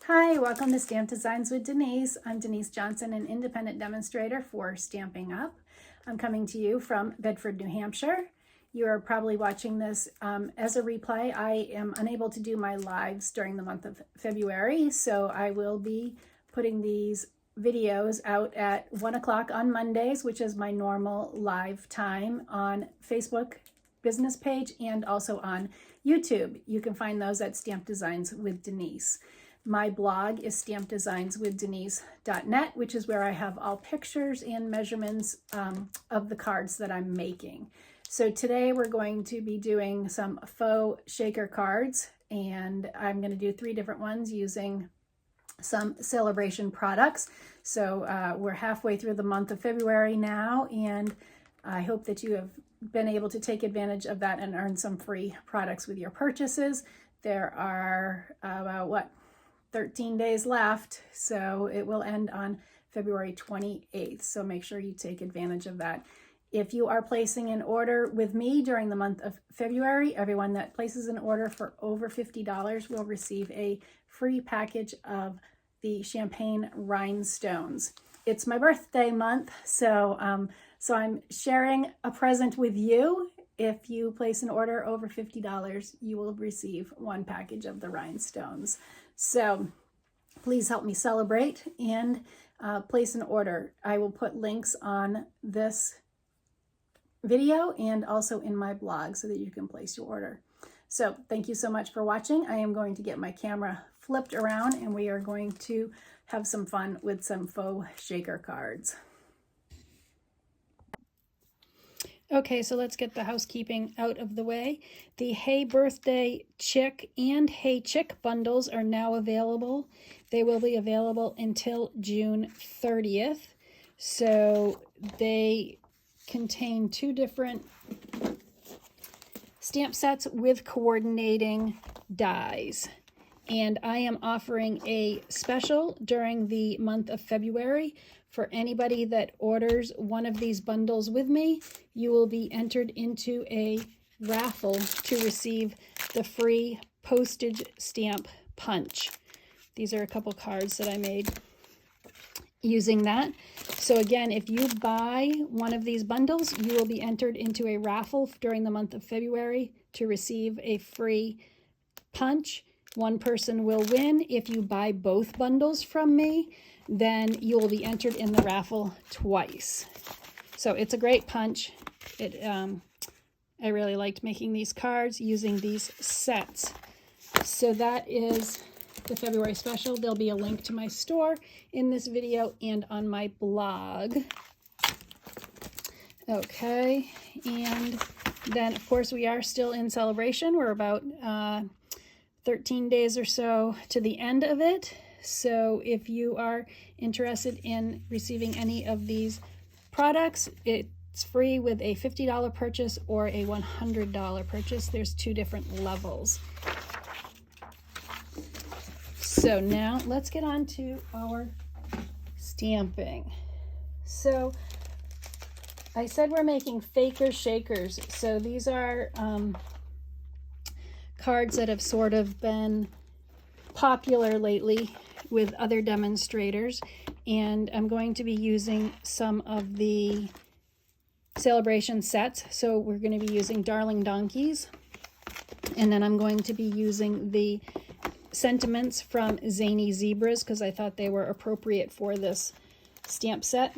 Hi, welcome to Stamp Designs with Denise. I'm Denise Johnson, an independent demonstrator for Stampin' Up. I'm coming to you from Bedford, New Hampshire. You are probably watching this as a replay. I am unable to do my lives during the month of February, so I will be putting these videos out at 1 o'clock on Mondays, which is my normal live time, on Facebook business page and also on YouTube. You can find those at Stamp Designs with Denise. My blog is stampdesignswithdenise.net, which is where I have all pictures and measurements of the cards that I'm making. So today we're going to be doing some faux shaker cards, and I'm going to do 3 different ones using some Sale-A-Bration products. So we're halfway through the month of February now, and I hope that you have been able to take advantage of that and earn some free products with your purchases. There are about 13 days left, so it will end on February 28th. So make sure you take advantage of that. If you are placing an order with me during the month of February, everyone that places an order for over $50 will receive a free package of the champagne rhinestones. It's my birthday month, so I'm sharing a present with you. If you place an order over $50, you will receive 1 package of the rhinestones. So please help me celebrate and place an order. I will put links on this video and also in my blog so that you can place your order. So thank you so much for watching. I am going to get my camera flipped around and we are going to have some fun with some faux shaker cards. Okay, so let's get the housekeeping out of the way. The Hey Birthday Chick and Hey Chick bundles are now available. They will be available until June 30th. So they contain 2 different stamp sets with coordinating dies. And I am offering a special during the month of February. For anybody that orders one of these bundles with me, you will be entered into a raffle to receive the free postage stamp punch. These are a couple cards that I made using that. So again, if you buy one of these bundles, you will be entered into a raffle during the month of February to receive a free punch. 1 person will win. If you buy both bundles from me, then you will be entered in the raffle twice. So it's a great punch. I really liked making these cards using these sets. So that is the February special. There'll be a link to my store in this video and on my blog. Okay, and then of course we are still in celebration. We're about 13 days or so to the end of it. So if you are interested in receiving any of these products, it's free with a $50 purchase or a $100 purchase. There's 2 different levels. So now let's get on to our stamping. So I said we're making faker shakers. So these are cards that have sort of been popular lately with other demonstrators, and I'm going to be using some of the Sale-A-Bration sets. So we're going to be using Darling Donkeys, and then I'm going to be using the sentiments from Zany Zebras because I thought they were appropriate for this stamp set.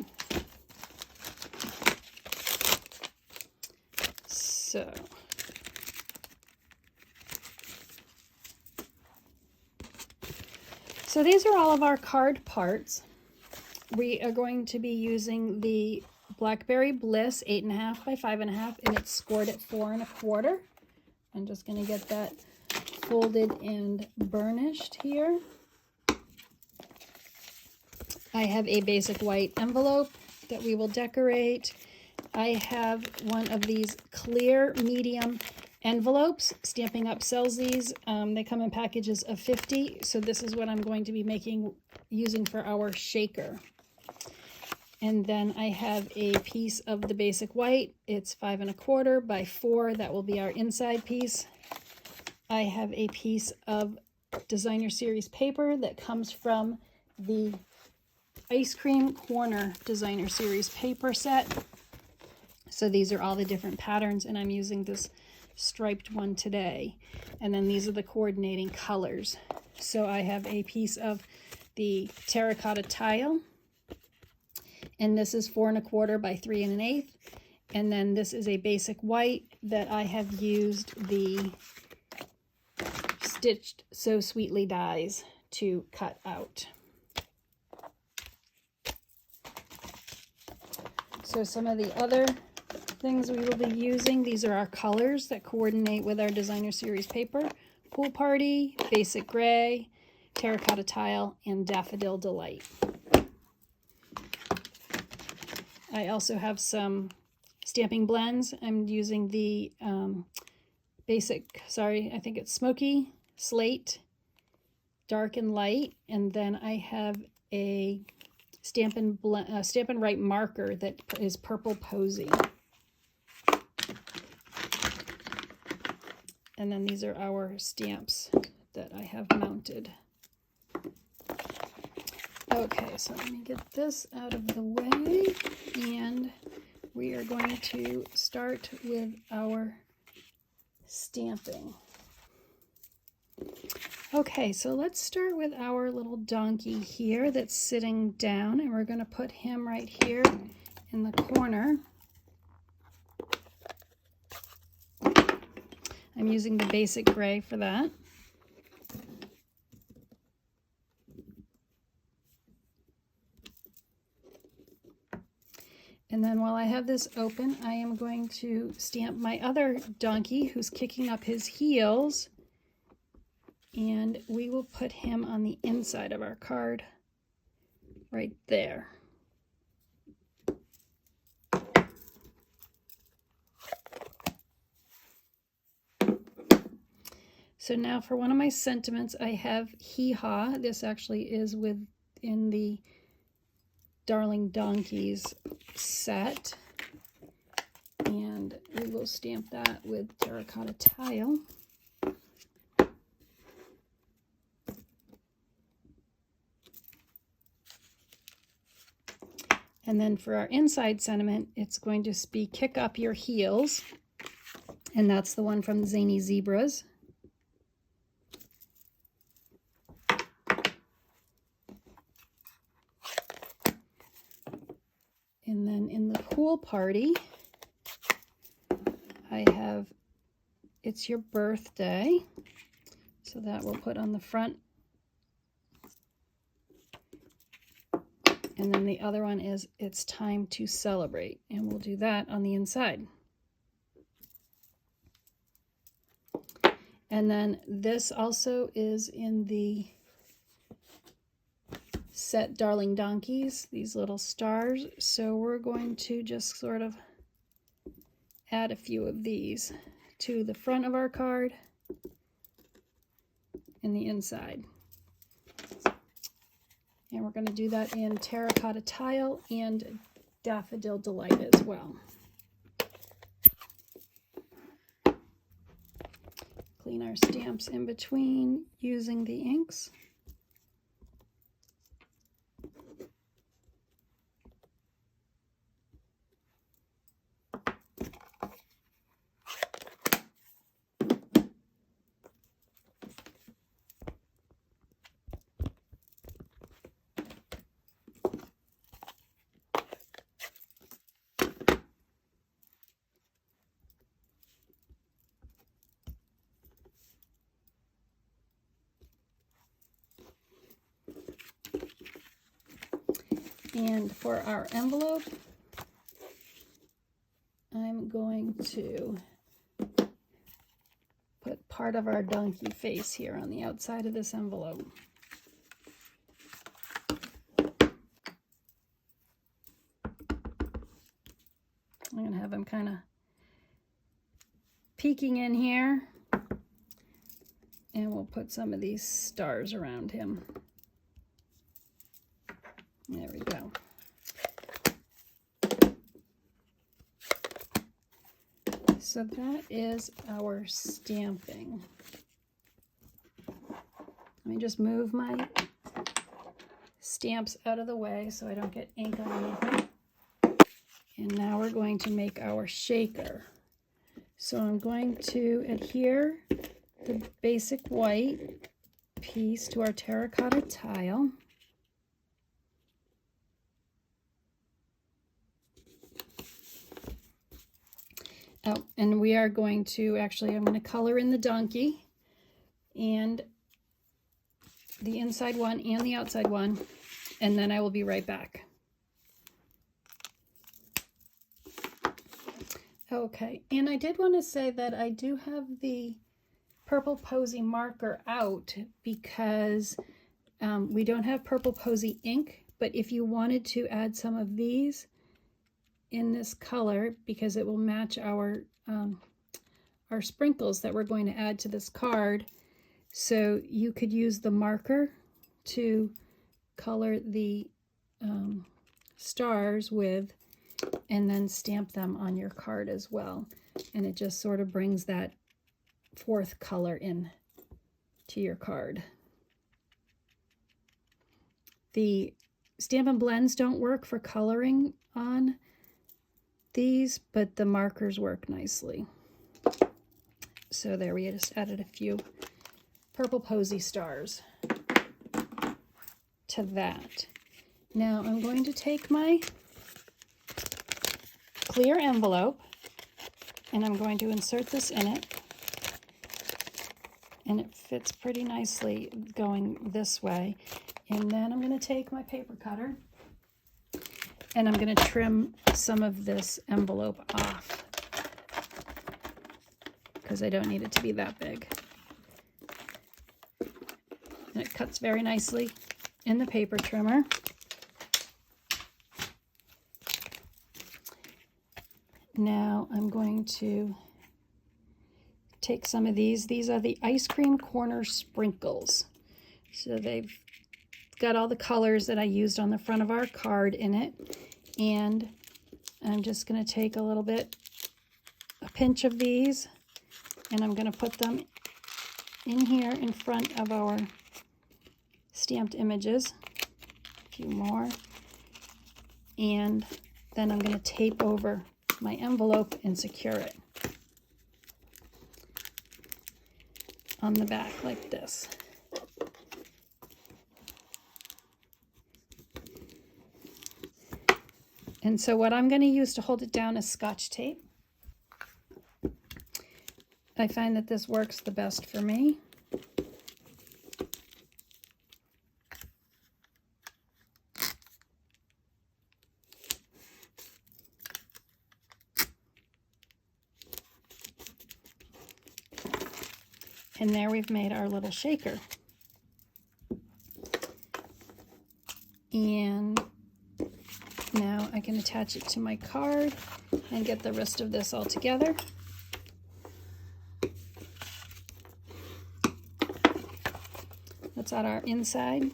So these are all of our card parts. We are going to be using the Blackberry Bliss 8.5 by 5.5, and it's scored at 4 1/4. I'm just going to get that folded and burnished here. I have a basic white envelope that we will decorate. I have one of these clear medium envelopes. Stampin' Up sells these. They come in packages of 50, so this is what I'm going to be using for our shaker. And then I have a piece of the basic white. It's 5 1/4 by 4. That will be our inside piece. I have a piece of designer series paper that comes from the Ice Cream Corner designer series paper set. So these are all the different patterns, and I'm using this striped one today. And then these are the coordinating colors. So I have a piece of the terracotta tile, and this is 4 1/4 by 3 1/8. And then this is a basic white that I have used the Stitched So Sweetly dies to cut out. So some of the other things we will be using, these are our colors that coordinate with our designer series paper: Pool Party, Basic Gray, Terracotta Tile, and Daffodil Delight. I also have some stamping blends. I'm using the I think it's Smoky, Slate, Dark and Light, and then I have a Stampin' Write marker that is Purple Posy. And then these are our stamps that I have mounted. Okay, so let me get this out of the way, and we are going to start with our stamping. Okay, so let's start with our little donkey here that's sitting down, and we're going to put him right here in the corner. I'm using the basic gray for that. And then while I have this open, I am going to stamp my other donkey who's kicking up his heels, and we will put him on the inside of our card right there. So now for one of my sentiments, I have Hee Haw. This actually is within the Darling Donkeys set, and we will stamp that with terracotta tile. And then for our inside sentiment, it's going to be Kick Up Your Heels, and that's the one from Zany Zebras. And then in the Pool Party, I have It's Your Birthday. So that we'll put on the front. And then the other one is It's Time to Celebrate. And we'll do that on the inside. And then this also is in the set Darling Donkeys, these little stars. So we're going to just sort of add a few of these to the front of our card and the inside. And we're going to do that in terracotta tile and Daffodil Delight as well. Clean our stamps in between using the inks. And for our envelope, I'm going to put part of our donkey face here on the outside of this envelope. I'm going to have him kind of peeking in here, and we'll put some of these stars around him. There we go. So that is our stamping. me just move my stamps out of the way so I don't get ink on anything. And now we're going to make our shaker. So I'm going to adhere the basic white piece to our terracotta tile. Oh, and we are going to, actually, I'm going to color in the donkey and the inside one and the outside one, and then I will be right back. Okay, and I did want to say that I do have the purple posy marker out because we don't have purple posy ink, but if you wanted to add some of these in this color, because it will match our sprinkles that we're going to add to this card, so you could use the marker to color the stars with and then stamp them on your card as well, and it just sort of brings that fourth color in to your card. The Stampin' Blends don't work for coloring on these, but the markers work nicely. So there, we just added a few purple posy stars to that. Now I'm going to take my clear envelope and I'm going to insert this in it, and it fits pretty nicely going this way. And then I'm going to take my paper cutter and I'm going to trim some of this envelope off because I don't need it to be that big. And it cuts very nicely in the paper trimmer. Now I'm going to take some of these. These are the ice cream corner sprinkles. So they've got all the colors that I used on the front of our card in it. And I'm just going to take a pinch of these, and I'm going to put them in here in front of our stamped images. A few more. And then I'm going to tape over my envelope and secure it on the back like this. And so what I'm going to use to hold it down is Scotch tape. I find that this works the best for me. And there we've made our little shaker. And now I can attach it to my card and get the rest of this all together. That's on our inside.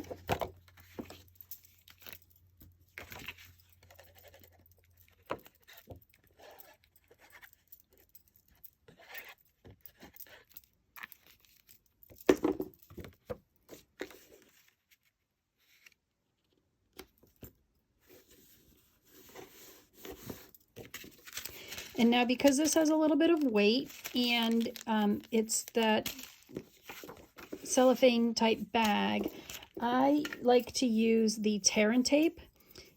And now, because this has a little bit of weight and it's that cellophane type bag, I like to use the Tear and Tape.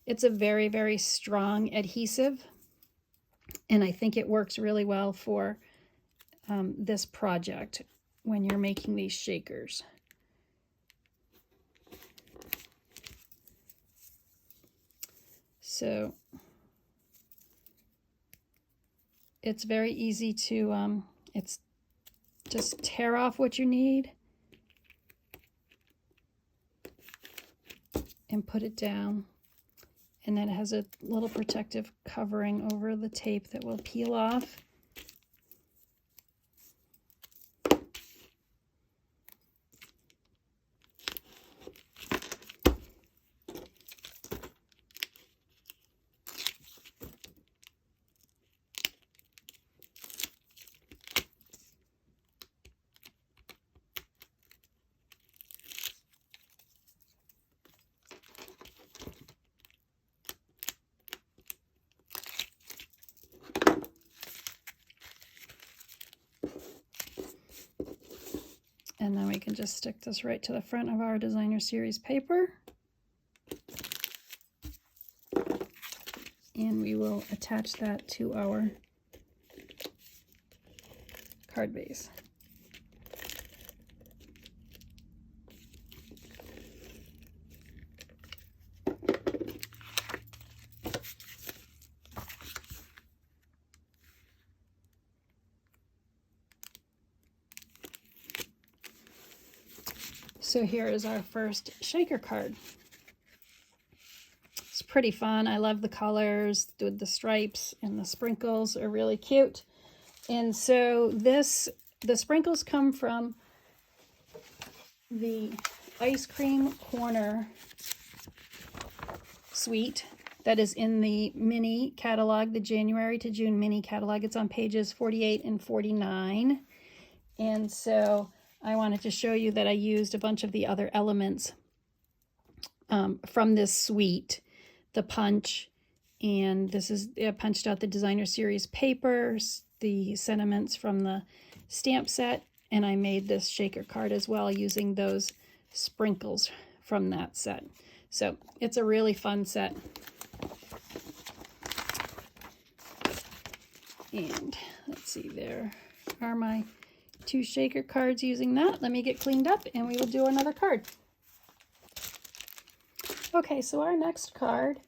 It's a very, very strong adhesive, and I think it works really well for this project when you're making these shakers. So it's very easy to, it's just tear off what you need and put it down. And then it has a little protective covering over the tape that will peel off. And then we can just stick this right to the front of our designer series paper. And we will attach that to our card base. So here is our first shaker card. It's pretty fun. I love the colors with the stripes, and the sprinkles are really cute. And so the sprinkles come from the Ice Cream Corner suite that is in the mini catalog, the January to June mini catalog. It's on pages 48 and 49. And so I wanted to show you that I used a bunch of the other elements from this suite, the punch, and this is punched out the designer series papers, the sentiments from the stamp set, and I made this shaker card as well using those sprinkles from that set. So it's a really fun set. And let's see, there are my 2 shaker cards using that. Let me get cleaned up and we will do another card. Okay, so our next card,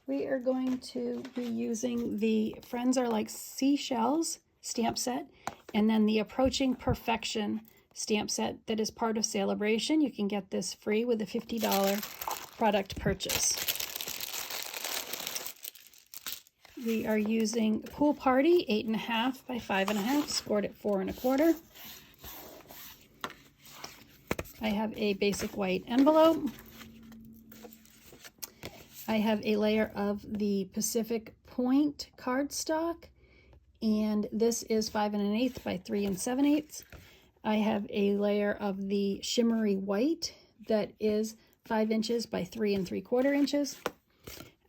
we are going to be using the Friends Are Like Seashells stamp set, and then the Approaching Perfection stamp set that is part of Sale-A-Bration. You can get this free with a $50 product purchase. We are using Pool Party 8.5 by 5.5, scored at 4 1/4. I have a basic white envelope. I have a layer of the Pacific Point cardstock, and this is 5 1/8 by 3 7/8. I have a layer of the shimmery white that is 5 inches by 3 3/4 inches.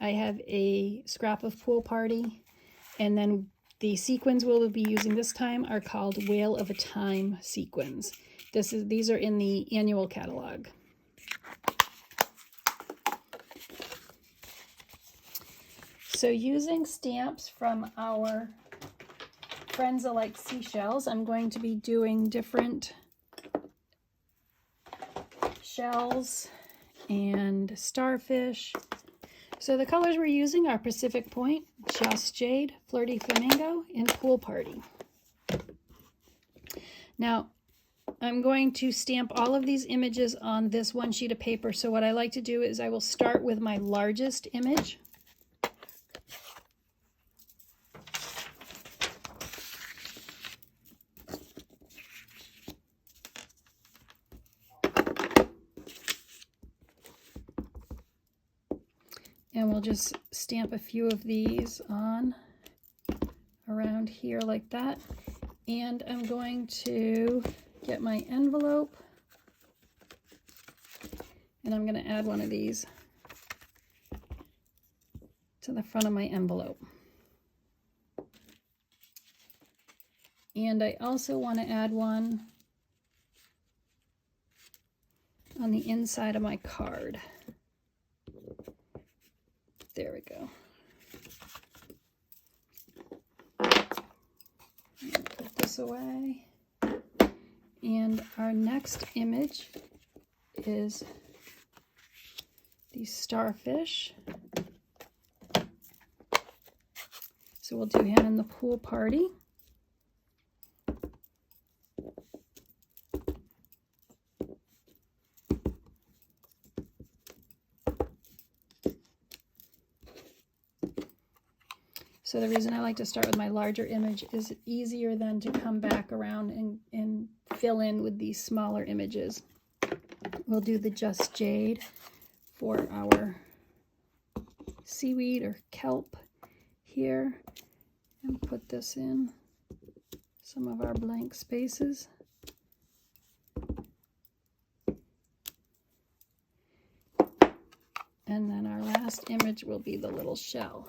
I have a scrap of Pool Party, and then the sequins we'll be using this time are called Whale of a Time sequins. These are in the annual catalog. So using stamps from our Friends Are Like Seashells, I'm going to be doing different shells and starfish. So the colors we're using are Pacific Point, Just Jade, Flirty Flamingo, and Pool Party. Now, I'm going to stamp all of these images on this one sheet of paper. So what I like to do is I will start with my largest image. And we'll just stamp a few of these on around here like that. And I'm going to get my envelope, and I'm going to add one of these to the front of my envelope. And I also want to add one on the inside of my card. There we go. Put this away. And our next image is the starfish. So we'll do him in the Pool Party. So the reason I like to start with my larger image is easier than to come back around and fill in with these smaller images. We'll do the Just Jade for our seaweed or kelp here, and put this in some of our blank spaces. And then our last image will be the little shell.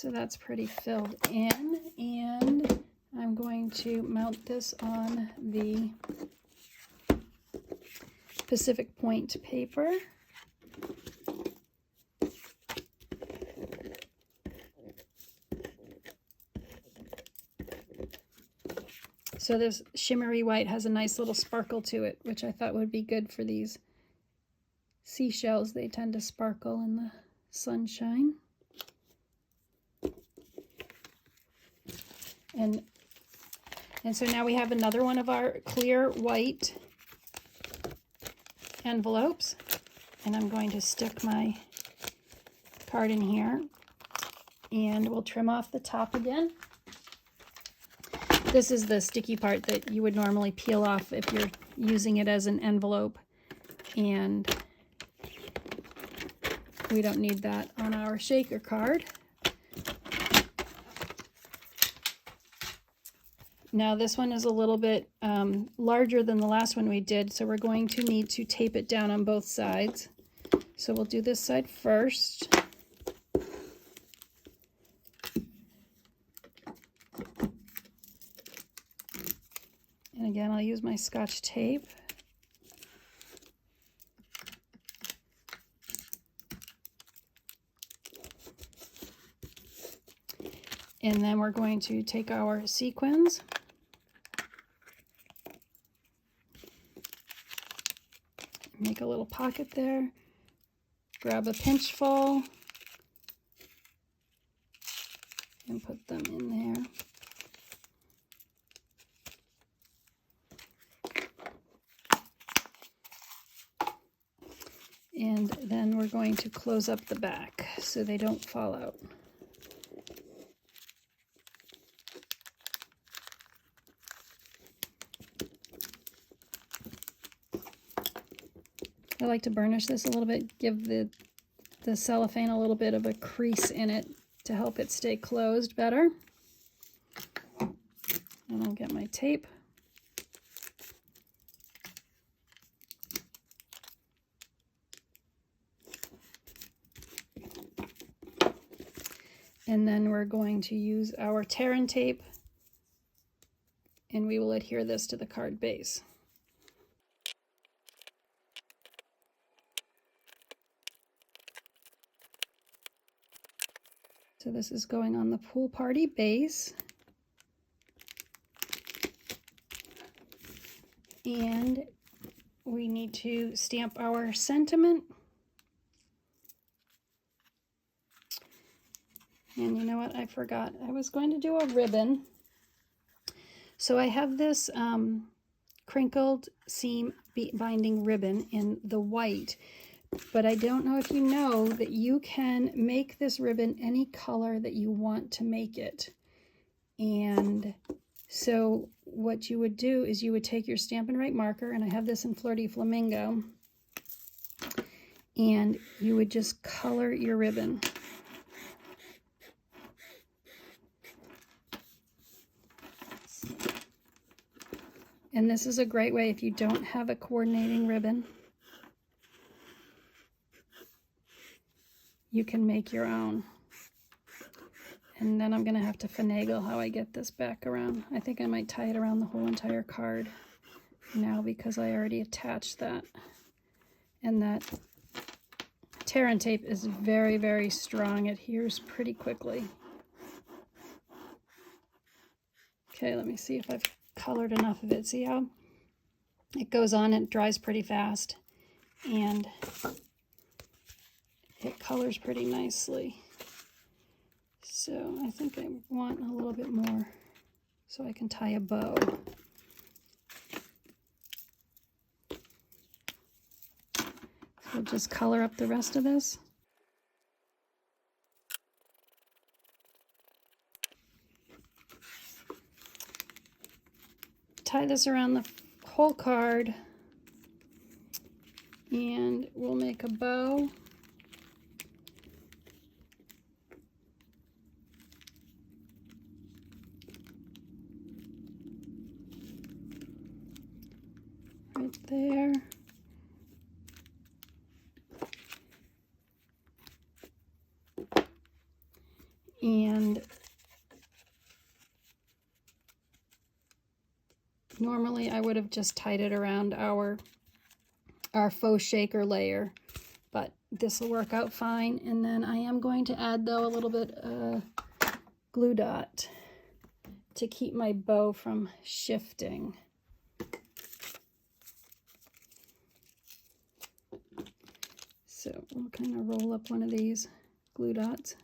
so that's pretty filled in, and I'm going to mount this on the Pacific Point paper. So this shimmery white has a nice little sparkle to it, which I thought would be good for these seashells. They tend to sparkle in the sunshine. And so now we have another one of our clear white envelopes, and I'm going to stick my card in here, and we'll trim off the top again. This is the sticky part that you would normally peel off if you're using it as an envelope, and we don't need that on our shaker card. Now this one is a little bit larger than the last one we did, so we're going to need to tape it down on both sides. So we'll do this side first. And again, I'll use my Scotch tape. And then we're going to take our sequins, make a little pocket there, grab a pinch full, and put them in there. And then we're going to close up the back so they don't fall out. I like to burnish this a little bit, give the cellophane a little bit of a crease in it to help it stay closed better. And I'll get my tape. And then we're going to use our tear-in tape, and we will adhere this to the card base. So this is going on the pool party base. And we need to stamp our sentiment. And you know what, I forgot. I was going to do a ribbon. So I have this crinkled seam binding ribbon in the white. But I don't know if you know that you can make this ribbon any color that you want to make it. And so what you would do is you would take your Stampin' Write marker, and I have this in Flirty Flamingo, and you would just color your ribbon. And this is a great way if you don't have a coordinating ribbon. You can make your own. And then I'm going to have to finagle how I get this back around. I think I might tie it around the whole entire card now because I already attached that. And that tear-in tape is very, very strong. It adheres pretty quickly. Okay, let me see if I've colored enough of it. See how it goes on? It dries pretty fast. And it colors pretty nicely. So I think I want a little bit more so I can tie a bow. So just color up the rest of this. Tie this around the whole card, and we'll make a bow. Right there. And normally I would have just tied it around our faux shaker layer, but this will work out fine. And then I am going to add, though, a little bit glue dot to keep my bow from shifting. So we'll kind of roll up one of these glue dots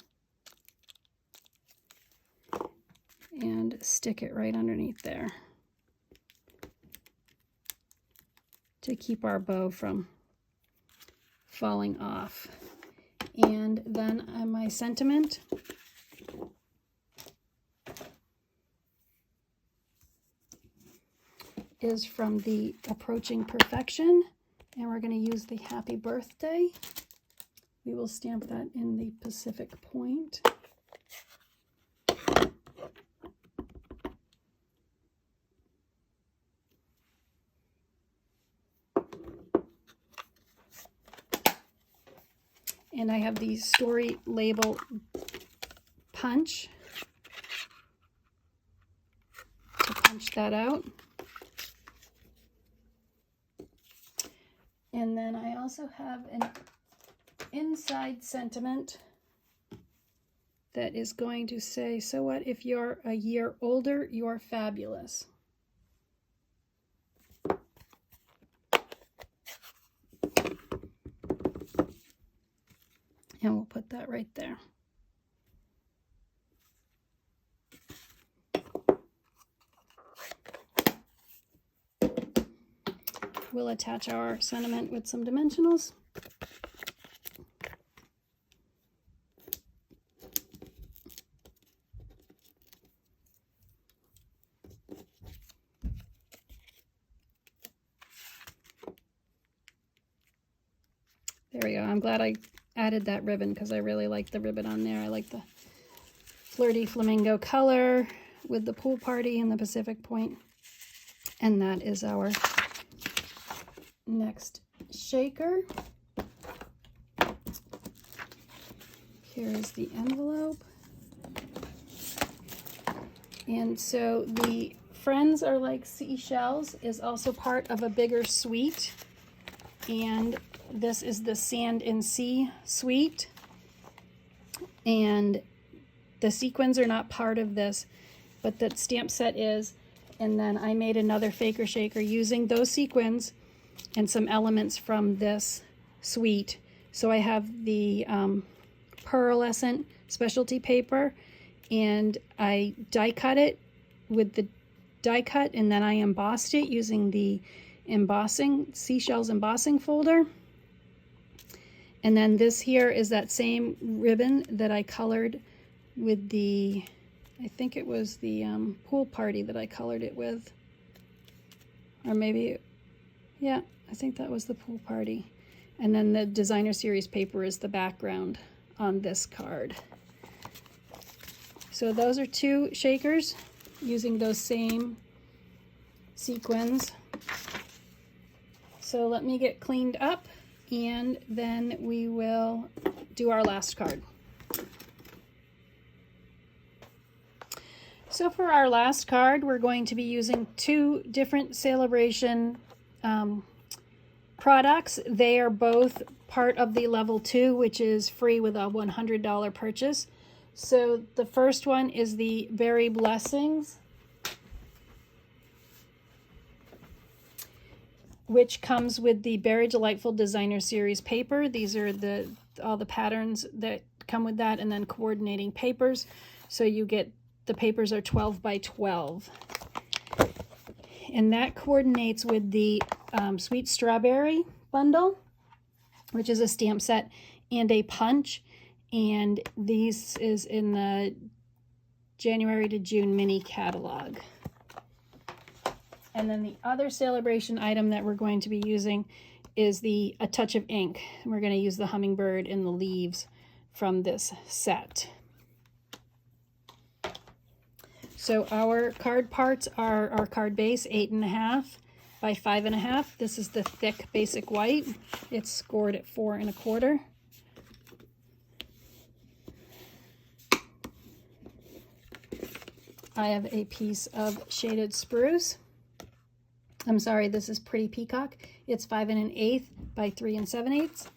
and stick it right underneath there to keep our bow from falling off. And then my sentiment is from the Approaching Perfection, and we're going to use the Happy Birthday. We will stamp that in the Pacific Point. And I have the story label punch to punch that out. And then I also have an inside sentiment that is going to say, so what if you're a year older, you're fabulous. And we'll put that right there. We'll attach our sentiment with some dimensionals. There we go. I'm glad I added that ribbon because I really like the ribbon on there. I like the flirty flamingo color with the pool party and the Pacific Point. And that is our next shaker. Here is the envelope. And so the Friends Are Like Seashells is also part of a bigger suite. And this is the Sand and Sea suite. And the sequins are not part of this, but the stamp set is. And then I made another faker shaker using those sequins and some elements from this suite. So I have the pearlescent specialty paper, and I die cut it with the die cut, and then I embossed it using the embossing, seashells embossing folder. And then this here is that same ribbon that I colored with the, I think it was the pool party that I colored it with. Or maybe, yeah, I think that was the pool party. And then the designer series paper is the background on this card. So those are two shakers using those same sequins. So let me get cleaned up and then we will do our last card. So for our last card, we're going to be using two different Sale-A-Bration products. They are both part of the level 2, which is free with a $100 purchase. So the first one is the Berry Blessings, which comes with the Berry Delightful Designer Series paper. These are all the patterns that come with that, and then coordinating papers. So you get, the papers are 12 by 12. And that coordinates with the Sweet Strawberry bundle, which is a stamp set and a punch. And these is in the January to June mini catalog. And then the other Sale-A-Bration item that we're going to be using is A Touch of Ink. We're going to use the hummingbird and the leaves from this set. So our card parts are our card base, 8.5 by 5.5. This is the thick basic white. It's scored at 4 1/4. I have a piece of shaded spruce. I'm sorry, this is Pretty Peacock. It's 5 1/8 by 3 7/8.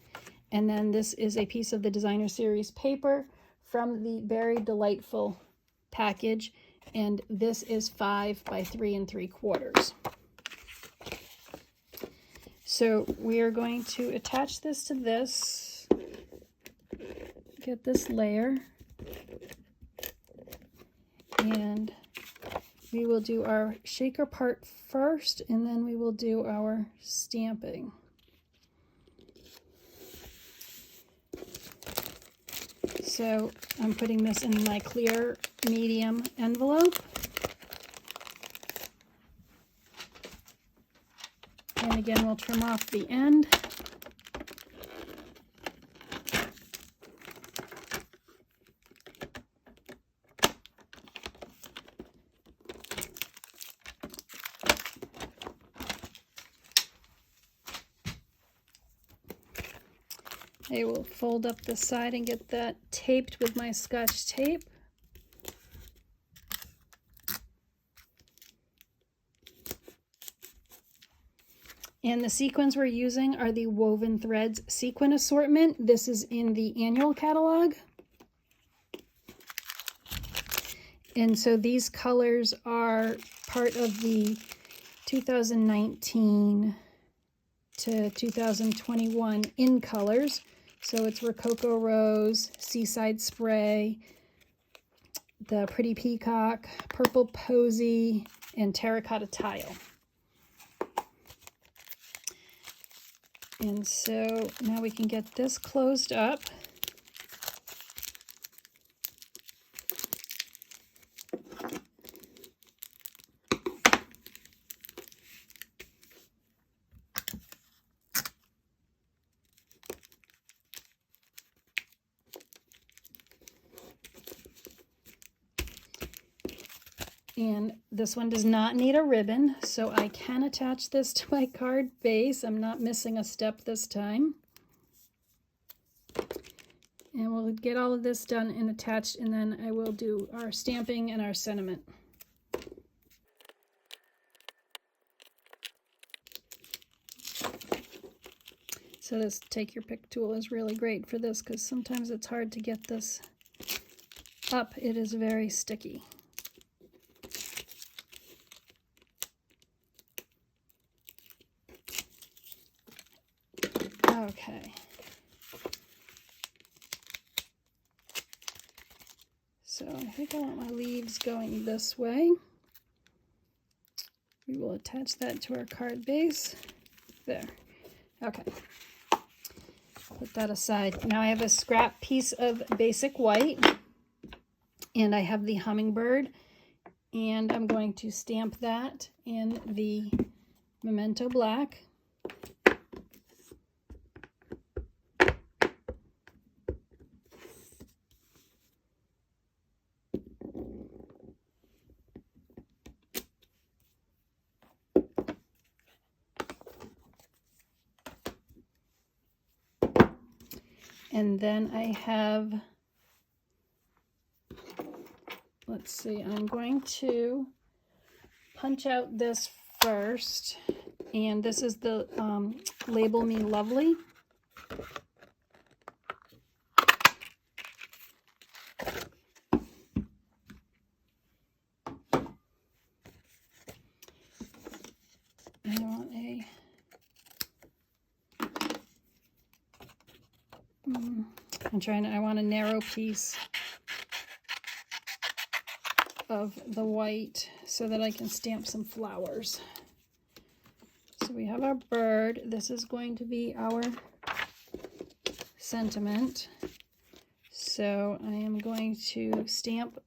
And then this is a piece of the Designer Series paper from the Very Delightful package. And this is 5 by 3 3/4. So we are going to attach this to this. Get this layer. And we will do our shaker part first, and then we will do our stamping. So I'm putting this in my clear medium envelope. And again, we'll trim off the end. I will fold up the side and get that taped with my Scotch tape. And the sequins we're using are the Woven Threads sequin assortment. This is in the annual catalog. And so these colors are part of the 2019 to 2021 in colors. So it's Rococo Rose, Seaside Spray, the Pretty Peacock, Purple Posy, and Terracotta Tile. And so now we can get this closed up. And this one does not need a ribbon, so I can attach this to my card base. I'm not missing a step this time. And we'll get all of this done and attached, and then I will do our stamping and our sentiment. So this Take Your Pick tool is really great for this, because sometimes it's hard to get this up. It is very sticky. Okay. So I think I want my leaves going this way. We will attach that to our card base. There. Okay. Put that aside. Now I have a scrap piece of basic white, and I have the hummingbird, and I'm going to stamp that in the Memento Black. And then I have, let's see, I'm going to punch out this first. And this is the Label Me Lovely. I want a I want a narrow piece of the white so that I can stamp some flowers. So we have our bird. This is going to be our sentiment. So I am going to stamp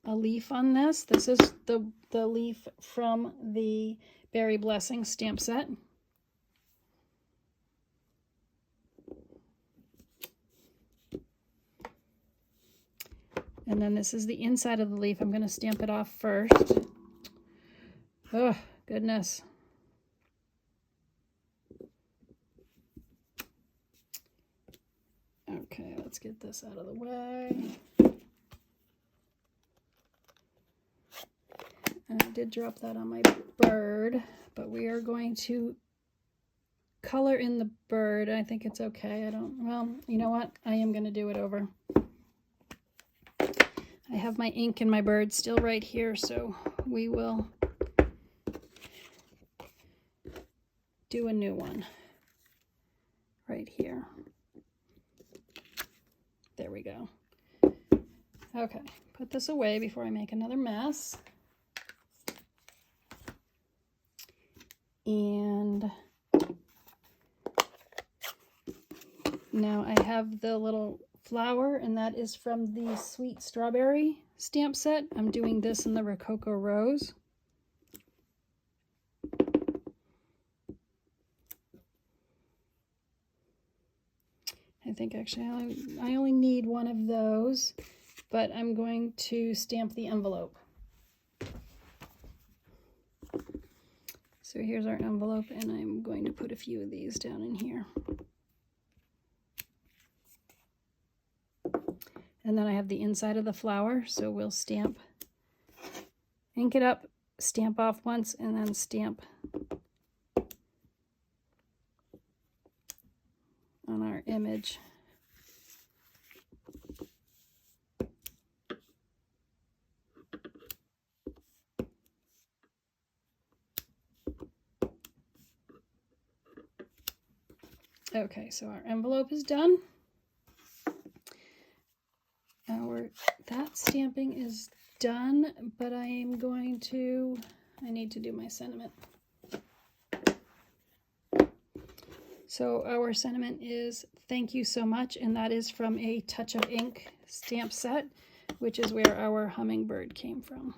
a leaf on this. This is the leaf from the Berry Blessing stamp set. And then this is the inside of the leaf. I'm going to stamp it off first. Oh, goodness. Okay, let's get this out of the way. did drop that on my bird, but we are going to color in the bird. I think it's okay. Well, you know what? I am going to do it over. I have my ink and my bird still right here, so we will do a new one right here. There we go. Okay, put this away before I make another mess. And now I have the little flower, and that is from the Sweet Strawberry stamp set. I'm doing this in the Rococo Rose. I think actually I only need one of those, but I'm going to stamp the envelope. So here's our envelope, and I'm going to put a few of these down in here. And then I have the inside of the flower, so we'll stamp, ink it up, stamp off once, and then stamp on our image. Okay, so our envelope is done. That stamping is done, but I need to do my sentiment. So our sentiment is "Thank you so much," and that is from a Touch of Ink stamp set, which is where our hummingbird came from.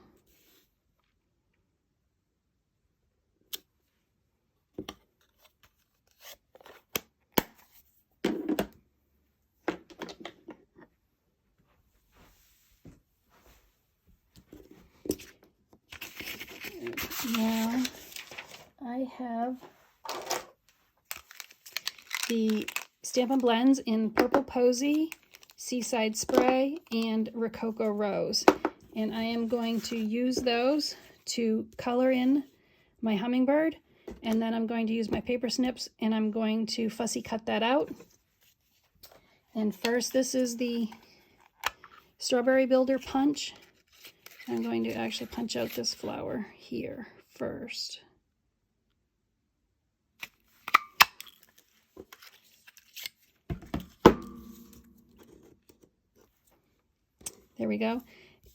Now I have the Stampin' Blends in Purple Posy, Seaside Spray, and Rococo Rose. And I am going to use those to color in my hummingbird. And then I'm going to use my paper snips, and I'm going to fussy cut that out. And first, this is the Strawberry Builder Punch. I'm going to actually punch out this flower here first. There we go.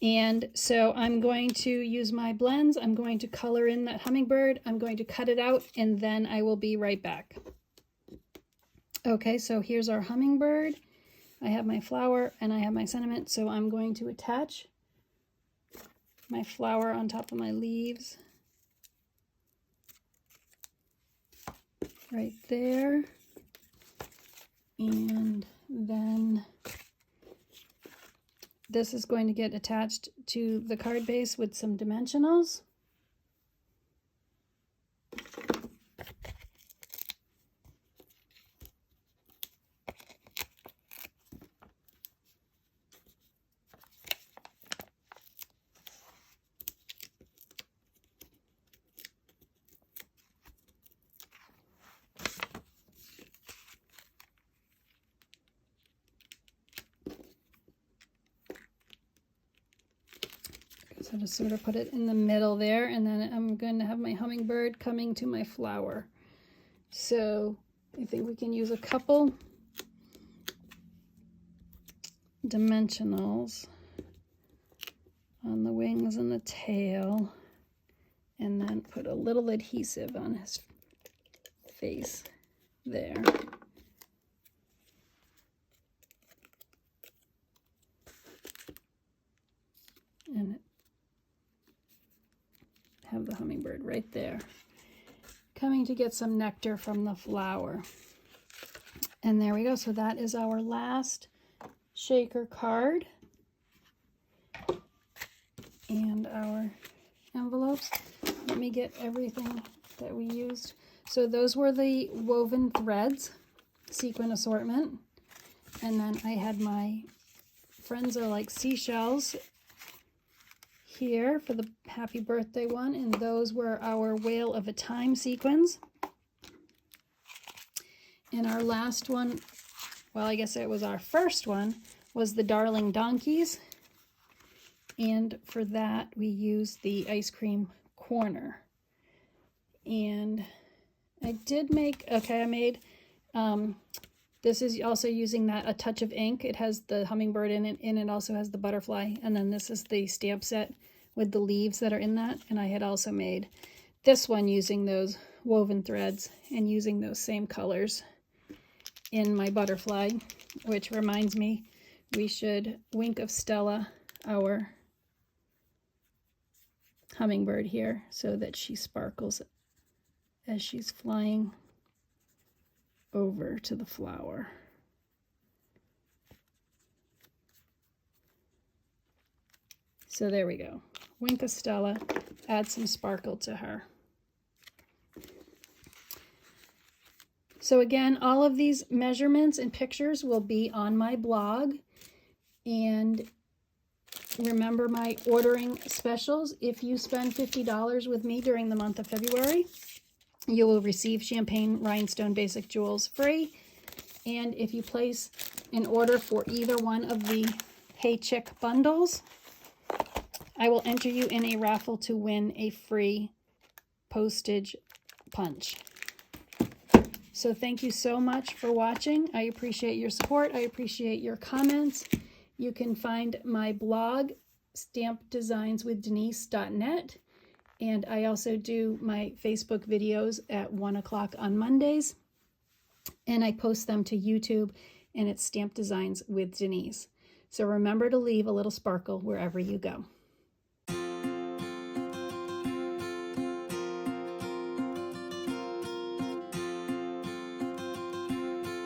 And so I'm going to use my blends. I'm going to color in that hummingbird. I'm going to cut it out, and then I will be right back. Okay, so here's our hummingbird. I have my flower and I have my sentiment, so I'm going to attach my flower on top of my leaves right there. And then this is going to get attached to the card base with some dimensionals. So just sort of put it in the middle there, and then I'm going to have my hummingbird coming to my flower. So I think we can use a couple dimensionals on the wings and the tail, and then put a little adhesive on his face there. And have the hummingbird right there, coming to get some nectar from the flower. And there we go. So that is our last shaker card. And our envelopes. Let me get everything that we used. So those were the woven threads, sequin assortment. And then I had my Friends Are Like Seashells here for the happy birthday one, and those were our Whale of a Time sequins. And our last one, well, I guess it was our first one, was the Darling Donkeys. And for that, we used the ice cream corner. And I did make, okay, I made, this is also using that A Touch of Ink. It has the hummingbird in it, and it also has the butterfly. And then this is the stamp set with the leaves that are in that. And I had also made this one using those woven threads and using those same colors in my butterfly, which reminds me we should Wink of Stella our hummingbird here so that she sparkles as she's flying over to the flower. So there we go. Wink of Stella, add some sparkle to her. So again, all of these measurements and pictures will be on my blog. And remember my ordering specials. If you spend $50 with me during the month of February, you will receive champagne rhinestone basic jewels free. And if you place an order for either one of the Hey Chick bundles, I will enter you in a raffle to win a free postage punch. So thank you so much for watching. I appreciate your support. I appreciate your comments. You can find my blog, stampdesignswithdenise.net. And I also do my Facebook videos at 1 o'clock on Mondays. And I post them to YouTube, and it's Stamp Designs with Denise. So remember to leave a little sparkle wherever you go.